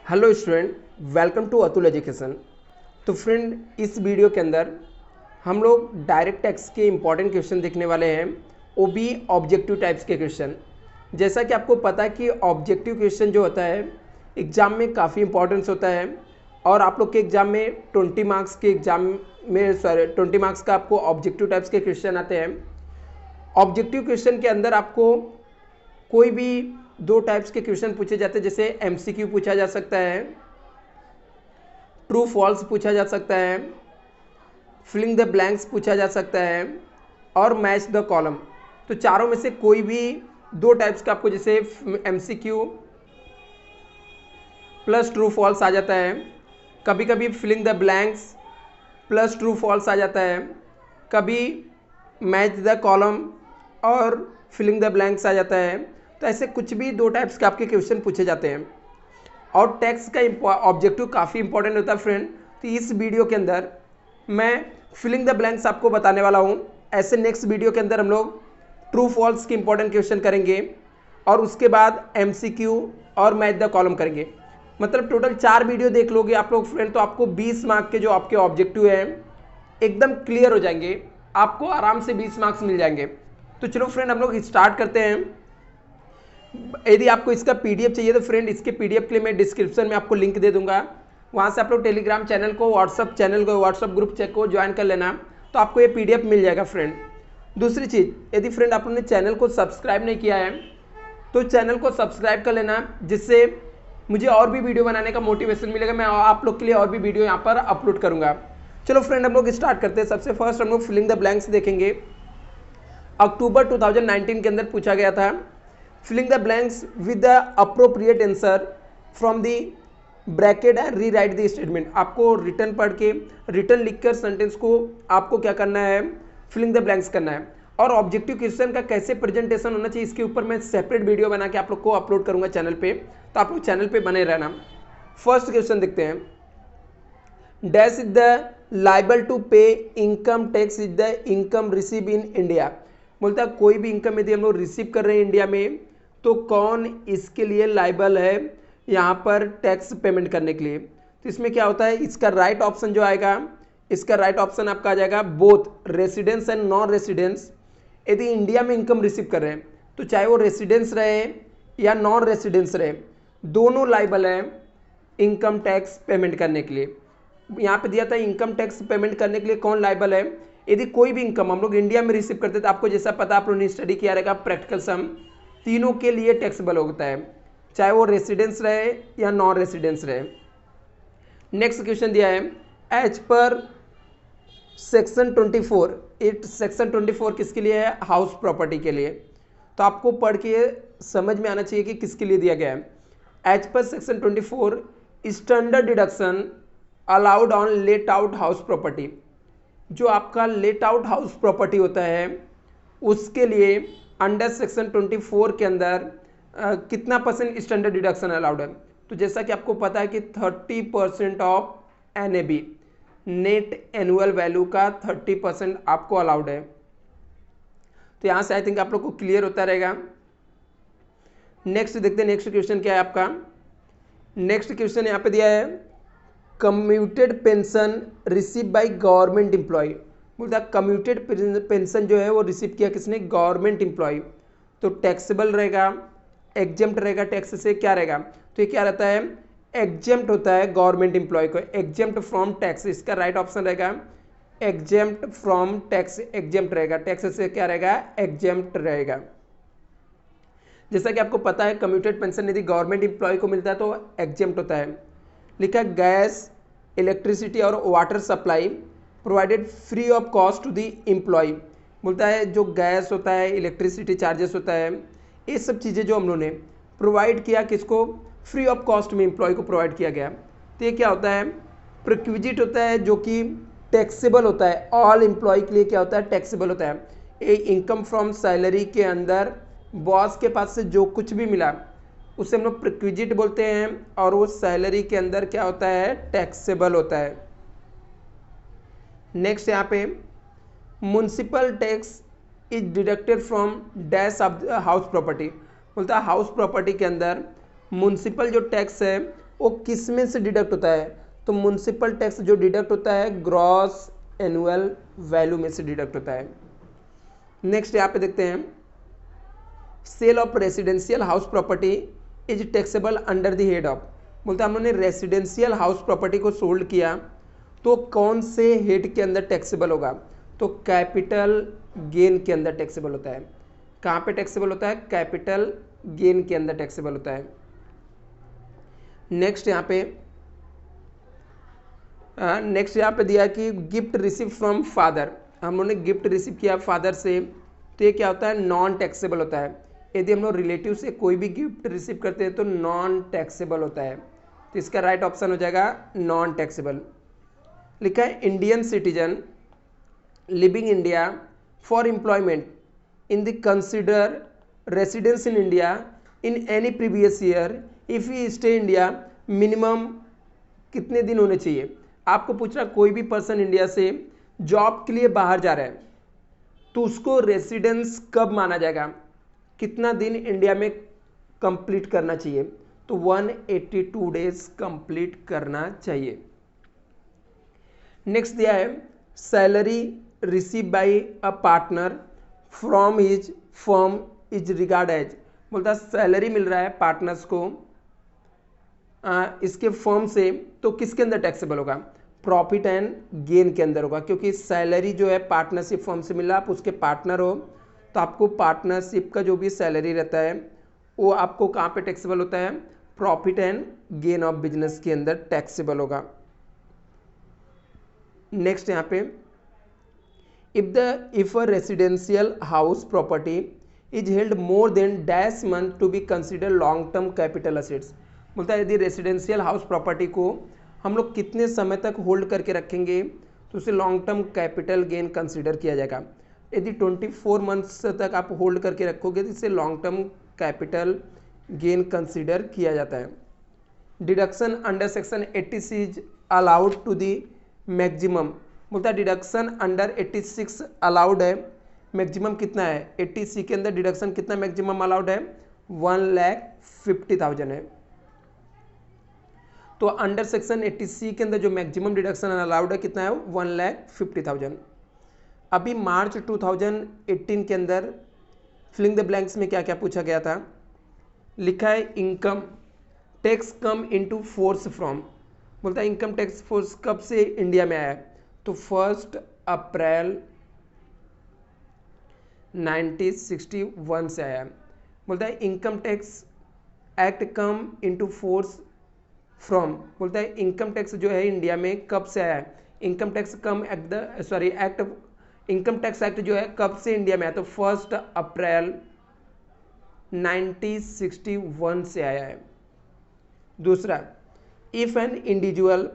Hello student, welcome to Atul education. तो friend, इस video के अंदर हम लोग डायरेक्ट टैक्स के इंपॉर्टेंट क्वेश्चन देखने वाले हैं, वो भी ऑब्जेक्टिव टाइप्स के क्वेश्चन। जैसा कि आपको पता है कि ऑब्जेक्टिव क्वेश्चन जो होता है एग्ज़ाम में काफ़ी इंपॉर्टेंस होता है, और आप लोग के एग्ज़ाम में 20 मार्क्स के एग्ज़ाम में 20 मार्क्स का आपको ऑब्जेक्टिव टाइप्स के क्वेश्चन आते हैं। ऑब्जेक्टिव क्वेश्चन के अंदर आपको कोई भी दो टाइप्स के क्वेश्चन पूछे जाते हैं, जैसे एमसीक्यू पूछा जा सकता है, ट्रू फॉल्स पूछा जा सकता है, फिलिंग द ब्लैंक्स पूछा जा सकता है, और मैच द कॉलम। तो चारों में से कोई भी दो टाइप्स का आपको, जैसे एमसीक्यू प्लस ट्रू फॉल्स आ जाता है, कभी कभी filling the blanks plus true false आ जाता है, कभी मैच द कॉलम और फिलिंग द ब्लैंक्स आ जाता है। तो ऐसे कुछ भी दो टाइप्स के आपके क्वेश्चन पूछे जाते हैं, और टैक्स का ऑब्जेक्टिव काफ़ी इंपॉर्टेंट होता है फ्रेंड। तो इस वीडियो के अंदर मैं फिलिंग द ब्लैंक्स आपको बताने वाला हूँ। ऐसे नेक्स्ट वीडियो के अंदर हम लोग ट्रू फॉल्स के इंपॉर्टेंट क्वेश्चन करेंगे, और उसके बाद एमसीक्यू और मैच द कॉलम करेंगे। मतलब टोटल 4 वीडियो देख लोगे आप लोग फ्रेंड, तो आपको 20 मार्क के जो आपके ऑब्जेक्टिव हैं एकदम क्लियर हो जाएंगे, आपको आराम से 20 मार्क्स मिल जाएंगे। तो चलो फ्रेंड, हम लोग स्टार्ट करते हैं। यदि आपको इसका पीडीएफ चाहिए तो फ्रेंड, इसके पीडीएफ के लिए मैं डिस्क्रिप्शन में आपको लिंक दे दूंगा, वहाँ से आप लोग टेलीग्राम चैनल को, व्हाट्सअप चैनल को, व्हाट्सअप ग्रुप चेक को ज्वाइन कर लेना, तो आपको ये पीडीएफ मिल जाएगा फ्रेंड। दूसरी चीज़, यदि फ्रेंड आप लोगों ने चैनल को सब्सक्राइब नहीं किया है तो चैनल को सब्सक्राइब कर लेना, जिससे मुझे और भी वीडियो बनाने का मोटिवेशन मिलेगा। मैं आप लोग के लिए और भी वीडियो यहाँ पर अपलोड करूँगा। चलो फ्रेंड, हम लोग स्टार्ट करते हैं। सबसे फर्स्ट हम लोग फिलिंग द ब्लैंक्स देखेंगे। अक्टूबर 2019 के अंदर पूछा गया था, filling the blanks with the appropriate answer from the bracket and rewrite the statement. आपको रिटर्न पढ़ के, रिटर्न लिखकर सेंटेंस को आपको क्या करना है, फिलिंग द ब्लैंक्स करना है। और ऑब्जेक्टिव क्वेश्चन का कैसे प्रेजेंटेशन होना चाहिए, इसके ऊपर मैं सेपरेट वीडियो बना के आप लोग को अपलोड करूंगा चैनल पे, तो आप लोग चैनल पे बने रहना। फर्स्ट क्वेश्चन देखते हैं। Dash is the liable to pay income tax is the income receive in India. बोलता है कोई भी इनकम यदि हम लोग रिसीव कर रहे हैं इंडिया में, तो कौन इसके लिए लाइबल है यहाँ पर टैक्स पेमेंट करने के लिए। तो इसमें क्या होता है, इसका राइट ऑप्शन जो आएगा, इसका राइट ऑप्शन आपका आ जाएगा both residence and non residence. यदि इंडिया में इनकम रिसीव कर रहे हैं तो चाहे वो रेसिडेंस रहे या नॉन रेसिडेंस रहे, दोनों लाइबल है इनकम टैक्स पेमेंट करने के लिए। यहाँ पे दिया था इनकम टैक्स पेमेंट करने के लिए कौन लाइबल है। यदि कोई भी इनकम हम लोग इंडिया में रिसीव करते हैं तो आपको जैसा पता, आप लोगों ने स्टडी किया रहेगा प्रैक्टिकल सम, तीनों के लिए टैक्सेबल होता है, चाहे वो रेसिडेंस रहे या नॉन रेसिडेंस रहे। नेक्स्ट क्वेश्चन दिया है, एज पर सेक्शन 24, इट सेक्शन 24 किसके लिए है, हाउस प्रॉपर्टी के लिए। तो आपको पढ़ के समझ में आना चाहिए कि किसके लिए दिया गया है। एज पर section 24 standard deduction allowed on let out house property. जो आपका लेट आउट हाउस प्रॉपर्टी होता है उसके लिए अंडर सेक्शन 24 के अंदर कितना परसेंट स्टैंडर्ड डिडक्शन अलाउड है। तो जैसा कि आपको पता है कि 30% of NAB, net annual value का 30% आपको अलाउड है। तो यहाँ से आई थिंक आप लोग को क्लियर होता रहेगा। नेक्स्ट देखते हैं, नेक्स्ट क्वेश्चन क्या है आपका। नेक्स्ट क्वेश्चन यहाँ पे दिया है, commuted pension receive by government employ. बोलता है कम्यूटेड पेंशन जो है वो रिसीव किया किसने, गवर्नमेंट एम्प्लॉय। तो टैक्सेबल रहेगा, एग्जेम्प्ट रहेगा, टैक्स से क्या रहेगा, तो ये क्या रहता है, एग्जेम्प्ट होता है गवर्नमेंट एम्प्लॉय को, एग्जेम्प्ट फ्रॉम टैक्स। इसका राइट ऑप्शन रहेगा एग्जेम्प्ट फ्रॉम टैक्स, एग्जेम्प्ट रहेगा, टैक्स से क्या रहेगा, एग्जेम्प्ट रहेगा। जैसा कि आपको पता है कम्यूटेड पेंशन यदि गवर्नमेंट एम्प्लॉय को मिलता है तो एग्जेम्प्ट होता है। लिखा गैस, इलेक्ट्रिसिटी और water supply provided free of cost to the employ. बोलता है जो गैस होता है, इलेक्ट्रिसिटी चार्जेस होता है, ये सब चीज़ें जो हम लोगों ने प्रोवाइड किया किसको, फ्री ऑफ कॉस्ट में एम्प्लॉय को प्रोवाइड किया गया। तो ये क्या होता है, प्रिक्विजिट होता है जो कि टैक्सेबल होता है, ऑल एम्प्लॉय के लिए क्या होता है, टैक्सेबल होता है। ये इनकम फ्रॉम सैलरी के अंदर बॉस के पास से जो कुछ भी मिला उसे हम लोग प्रिक्विजिट बोलते हैं, और वो सैलरी के अंदर क्या होता है, टैक्सेबल होता है। नेक्स्ट यहाँ पे, municipal tax is deducted from dash of house property. बोलता है हाउस प्रॉपर्टी के अंदर म्युनिसिपल जो टैक्स है वो किस में से डिडक्ट होता है? तो म्युनिसिपल टैक्स जो डिडक्ट होता है ग्रॉस एनुअल वैल्यू में से डिडक्ट होता है। नेक्स्ट यहाँ पे देखते हैं, sale of residential house property is taxable under the head of. बोलते हैं हम लोगों ने रेसिडेंशियल हाउस प्रॉपर्टी को सोल्ड किया तो कौन से हेड के अंदर टैक्सेबल होगा? तो कैपिटल गेन के अंदर टैक्सेबल होता है। कहाँ पे टैक्सेबल होता है? कैपिटल गेन के अंदर टैक्सेबल होता है। नेक्स्ट यहाँ पे दिया कि गिफ्ट रिसीव फ्रॉम फादर, हम लोगों ने गिफ्ट रिसीव किया फादर से, तो ये क्या होता है? नॉन टैक्सेबल होता है। यदि हम लोग रिलेटिव से कोई भी गिफ्ट रिसीव करते हैं तो नॉन टैक्सेबल होता है, तो इसका राइट ऑप्शन हो जाएगा नॉन टैक्सेबल। लिखा है Indian citizen living India for employment in the consider residence in India in any previous year if you stay India minimum कितने दिन होने चाहिए? आपको पूछ रहा कोई भी पर्सन इंडिया से जॉब के लिए बाहर जा रहा है तो उसको रेसिडेंस कब माना जाएगा? कितना दिन इंडिया में कंप्लीट करना चाहिए? तो 182 डेज कंप्लीट करना चाहिए। नेक्स्ट दिया है salary receive by a partner from his firm is regard as. बोलता सैलरी मिल रहा है पार्टनर्स को इसके फर्म से, तो किसके अंदर टैक्सेबल होगा? प्रॉफिट एंड गेन के अंदर होगा, क्योंकि सैलरी जो है पार्टनरशिप फर्म से मिल रहा है, आप उसके पार्टनर हो तो आपको पार्टनरशिप का जो भी सैलरी रहता है वो आपको कहाँ पे टैक्सेबल होता है? Profit and gain of business के अंदर टैक्सेबल होगा। नेक्स्ट यहाँ पे if a residential house property is held more than dash month to be consider long term capital assets. बोलता है यदि रेसिडेंशियल हाउस प्रॉपर्टी को हम लोग कितने समय तक होल्ड करके रखेंगे तो उसे long term capital gain consider किया जाएगा। यदि 24 मंथ्स तक आप होल्ड करके रखोगे तो इसे long term capital gain consider किया जाता है। Deduction under section 86 is allowed to the maximum. बोलता है डिडक्शन अंडर 86 अलाउड है, मैक्सिमम कितना है? 80C के अंदर डिडक्शन कितना मैक्सिमम अलाउड है? 1,50,000 है। तो अंडर सेक्शन 80C के अंदर जो मैक्सिमम डिडक्शन अलाउड है कितना है? 1,50,000। अभी मार्च 2018 के अंदर फिलिंग द ब्लैंक्स में क्या क्या पूछा गया था? लिखा है income tax come into force from. बोलता है इनकम टैक्स फोर्स कब से इंडिया में आया है? तो 1 अप्रैल 1961 से आया है। बोलता है income tax act come into force from. बोलता है इनकम टैक्स जो है इंडिया में कब से आया है? इनकम टैक्स कम एक्ट इनकम टैक्स एक्ट जो है कब से इंडिया में आया? तो 1 अप्रैल 1961 से आया है। दूसरा, if an individual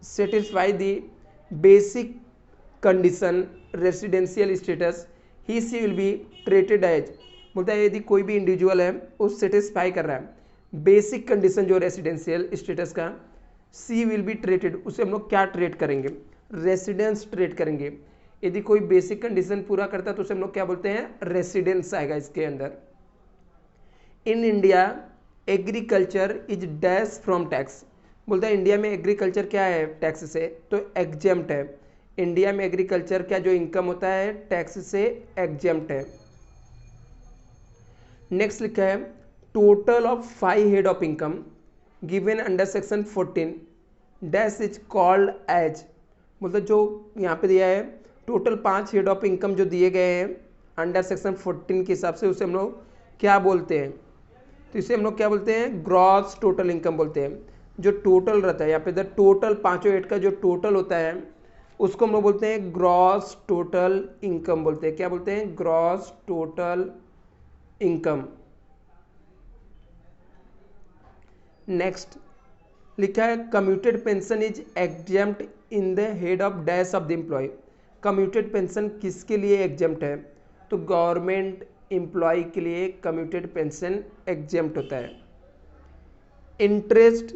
satisfy the basic condition residential status he she will be treated as. बोलता है यदि कोई भी इंडिविजुअल है वो सेटिस्फाई कर रहा है बेसिक कंडीशन जो रेसिडेंशियल स्टेटस का, सी विल बी ट्रीटेड, उसे हम लोग क्या ट्रीट करेंगे? रेसिडेंस ट्रीट करेंगे। यदि कोई बेसिक कंडीशन पूरा करता है तो उसे हम लोग क्या बोलते हैं? रेसिडेंस आएगा इसके अंदर। In India agriculture is dash from tax. बोलता है इंडिया में एग्रीकल्चर क्या है टैक्स से? तो एग्जेम्प्ट है। इंडिया में एग्रीकल्चर का जो इनकम होता है टैक्स से एग्जेम्प्ट है। नेक्स्ट लिखा है total of 5 head of income given under section 14 dash is called as. मतलब जो यहाँ पे दिया है टोटल 5 हेड ऑफ इनकम जो दिए गए हैं अंडर सेक्शन 14 के हिसाब से उसे हम लोग क्या बोलते हैं? तो इसे हम लोग क्या बोलते हैं? ग्रॉस टोटल इनकम बोलते हैं। जो टोटल रहता है यहाँ पे टोटल 5 हेड का जो टोटल होता है उसको हम लोग बोलते हैं ग्रॉस टोटल इनकम बोलते हैं। क्या बोलते हैं? Gross total income. नेक्स्ट लिखा है commuted pension is exempt in the head of dash of the employ. Commuted pension किसके लिए एग्जेम्प्ट है? तो गवर्नमेंट एम्प्लॉय के लिए कम्यूटेड पेंशन एग्जेम्प्ट होता है। इंटरेस्ट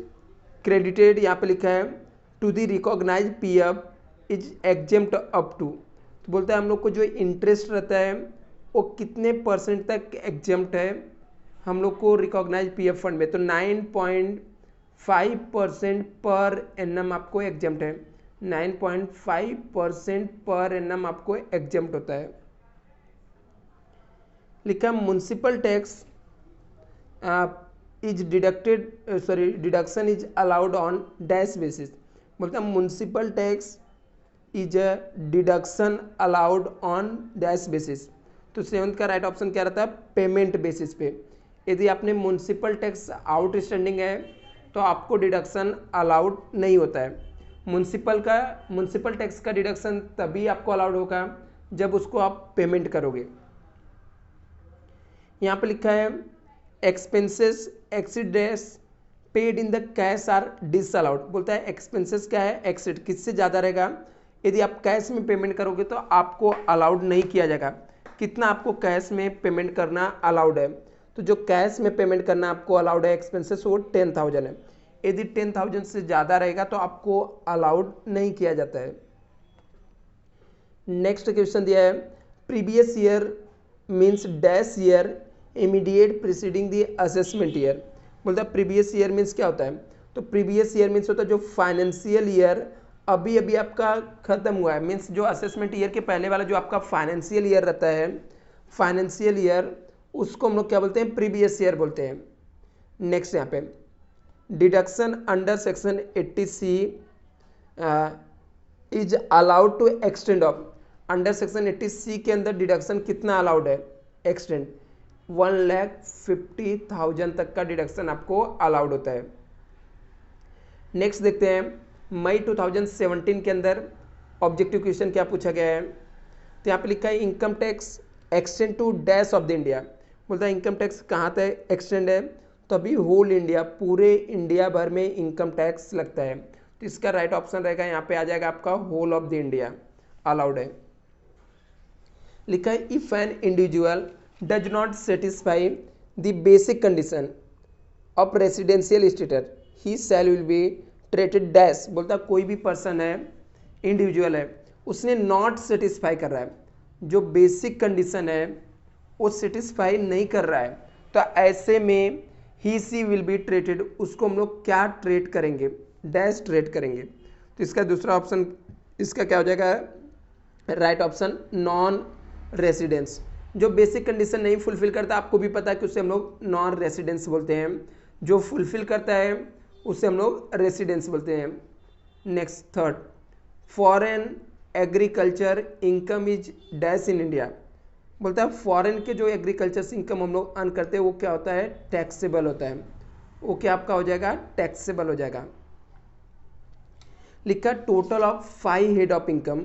क्रेडिटेड यहाँ पे लिखा है to the recognise PF is exempt up to. तो बोलता है हम लोग को जो इंटरेस्ट रहता है वो कितने परसेंट तक एग्जेम्प्ट है हम लोग को रिकॉग्नाइज पीएफ फंड में? तो 9.5% पर एनम आपको एग्जाम्प्ट है, 9.5% पर एनम आपको एग्जाम्प्ट होता है। लिखा municipal tax is deducted, sorry deduction is allowed on dash basis. बोलता है municipal tax is a deduction allowed on dash basis. तो सेवंथ का राइट ऑप्शन क्या रहता है, पेमेंट बेसिस पे। यदि आपने म्युनिसिपल टैक्स आउटस्टैंडिंग है तो आपको डिडक्शन अलाउड नहीं होता है। म्युनिसिपल टैक्स का डिडक्शन तभी आपको अलाउड होगा जब उसको आप पेमेंट करोगे। यहाँ पे लिखा है expenses exceed dash paid in the cash are disallowed. बोलता है एक्सपेंसेस क्या है, एक्सीड किससे ज़्यादा रहेगा, यदि आप कैश में पेमेंट करोगे तो आपको अलाउड नहीं किया जाएगा। कितना आपको कैश में पेमेंट करना अलाउड है, तो जो कैश में पेमेंट करना आपको अलाउड है एक्सपेंसेस वो 10,000 है। यदि 10,000 से ज़्यादा रहेगा तो आपको अलाउड नहीं किया जाता है। नेक्स्ट क्वेश्चन दिया है previous year means dash year immediate preceding the assessment year. बोलता है प्रीवियस ईयर मीन्स क्या होता है, तो प्रीवियस ईयर मीन्स होता है जो फाइनेंशियल ईयर अभी अभी आपका खत्म हुआ है, मीन्स जो असेसमेंट ईयर के पहले वाला जो आपका फाइनेंशियल ईयर रहता है, फाइनेंशियल ईयर उसको हम लोग क्या बोलते हैं, प्रीवियस ईयर बोलते हैं। नेक्स्ट यहाँ पे deduction under section 80C is allowed to extend of. Under section 80C के अंदर डिडक्शन कितना अलाउड है, एक्सटेंड 1,50,000 तक का डिडक्शन आपको अलाउड होता है। नेक्स्ट देखते हैं मई 2017 के अंदर ऑब्जेक्टिव क्वेश्चन क्या पूछा गया है। तो यहाँ पे लिखा है income tax extend to dash of the India. बोलता है इनकम टैक्स कहाँ तक एक्सटेंड है, तो अभी होल इंडिया, पूरे इंडिया भर में इनकम टैक्स लगता है। तो इसका राइट ऑप्शन रहेगा यहाँ पे आ जाएगा आपका whole of the India allowed है। लिखा है if an individual does not satisfy the basic condition of residential status he shall will be treated dash. बोलता कोई भी पर्सन है, इंडिविजुअल है, उसने नॉट सेटिस्फाई कर रहा है, जो बेसिक कंडीशन है वो सेटिस्फाई नहीं कर रहा है, तो ऐसे में ही सी विल बी ट्रीटेड, उसको हम लोग क्या ट्रीट करेंगे, डैश ट्रीट करेंगे। तो इसका दूसरा ऑप्शन इसका क्या हो जाएगा, राइट ऑप्शन नॉन रेसिडेंस। जो बेसिक कंडीशन नहीं फुलफिल करता, आपको भी पता है कि उसे हम लोग नॉन रेसिडेंस बोलते हैं, जो फुलफिल करता है उसे हम लोग रेसिडेंस बोलते हैं। Next third foreign agriculture income is dash in India. बोलता है फॉरेन के जो एग्रीकल्चर से इनकम हम लोग अर्न करते हैं वो क्या होता है, टैक्सेबल होता है। वो क्या आपका हो जाएगा, टैक्सेबल हो जाएगा। लिखा total of 5 head of income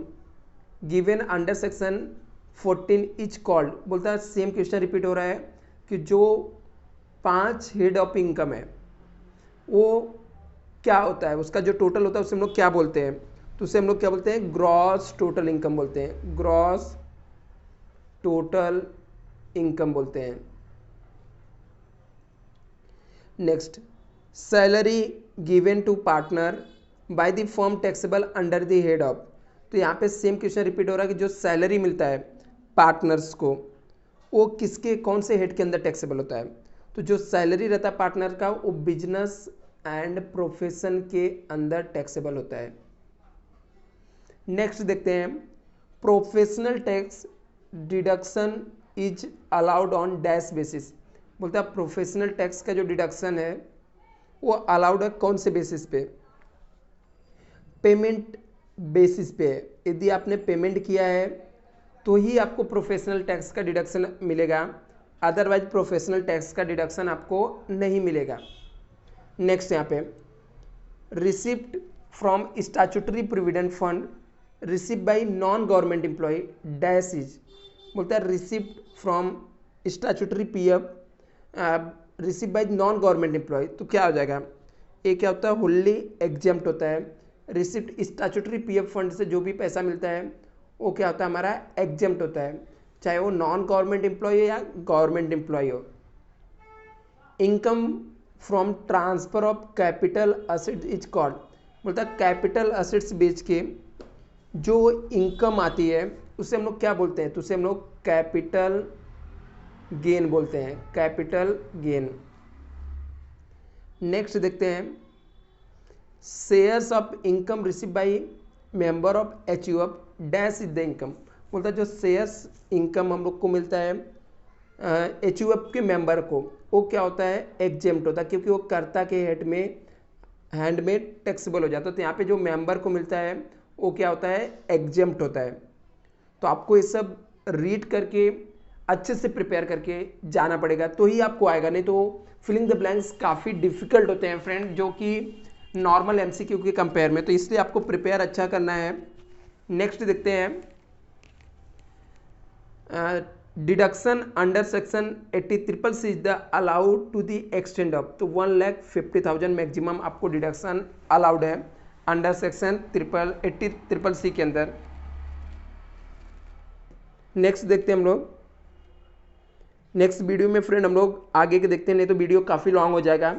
given under section 14 is called. बोलता है सेम क्वेश्चन रिपीट हो रहा है कि जो 5 हेड ऑफ इनकम है वो क्या होता है, उसका जो टोटल होता है उसे हम लोग क्या बोलते हैं, तो उसे हम लोग क्या बोलते हैं, ग्रॉस टोटल इनकम बोलते हैं, ग्रॉस टोटल इनकम बोलते हैं। Next salary given to partner by the firm taxable under the head of. तो यहाँ पे सेम क्वेश्चन रिपीट हो रहा है कि जो सैलरी मिलता है पार्टनर्स को वो किसके कौन से हेड के अंदर टैक्सेबल होता है, तो जो सैलरी रहता है पार्टनर का वो बिजनेस एंड प्रोफेशन के अंदर टैक्सेबल होता है। नेक्स्ट देखते हैं professional tax deduction is allowed on dash basis. बोलता है प्रोफेशनल टैक्स का जो डिडक्शन है वो अलाउड है कौन से बेसिस पे, पेमेंट बेसिस पे। यदि आपने पेमेंट किया है तो ही आपको प्रोफेशनल टैक्स का डिडक्शन मिलेगा, अदरवाइज प्रोफेशनल टैक्स का डिडक्शन आपको नहीं मिलेगा। नेक्स्ट यहाँ पे receipt from statutory provident fund receipt by non government employ dash is. बोलता है receipt from statutory PF receipt by non government employ, तो क्या हो जाएगा, ये क्या होता है, होली एग्जेम्प्ट होता है। रिसिप्ट स्टैट्यूटरी पीएफ फंड से जो भी पैसा मिलता है वो क्या होता है, हमारा एग्जेम्प्ट होता है, चाहे वो नॉन गवर्नमेंट एम्प्लॉय हो या गवर्नमेंट एम्प्लॉय हो। Income from transfer of capital assets is called. बोलता है कैपिटल असेट्स बेच के जो इनकम आती है उसे हम लोग क्या बोलते हैं, तो उसे हम लोग कैपिटल गेन बोलते हैं, कैपिटल गेन। नेक्स्ट देखते हैं shares of income receive by member of H U F dash is the income. बोलता है जो शेयर्स इनकम हम लोग को मिलता है एच यू एफ के मेंबर को, वो क्या होता है, एग्जेम्प्ट होता है, क्योंकि वो कर्ता के हैंड में टैक्सेबल हो जाता है। तो यहाँ पे जो मेंबर को मिलता है वो क्या होता है, एग्जेम्प्ट होता है। तो आपको ये सब रीड करके अच्छे से प्रिपेयर करके जाना पड़ेगा तो ही आपको आएगा, नहीं तो फिलिंग द ब्लैंक्स काफ़ी डिफिकल्ट होते हैं फ्रेंड, जो कि नॉर्मल एमसीक्यू के कंपेयर में। तो इसलिए आपको प्रिपेयर अच्छा करना है। नेक्स्ट देखते हैं, deduction under section 80CCC is the allowed to the extend of, तो 1,50,000 मैक्सिमम आपको डिडक्शन अलाउड है अंडर सेक्शन 80CCC के अंदर। नेक्स्ट देखते हैं हम लोग, नेक्स्ट वीडियो में फ्रेंड हम लोग आगे के देखते हैं, नहीं तो वीडियो काफ़ी लॉन्ग हो जाएगा।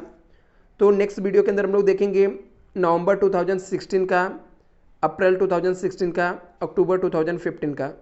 तो नेक्स्ट वीडियो के अंदर हम लोग देखेंगे नवंबर 2016 का, अप्रैल 2016 का, अक्टूबर 2015 का।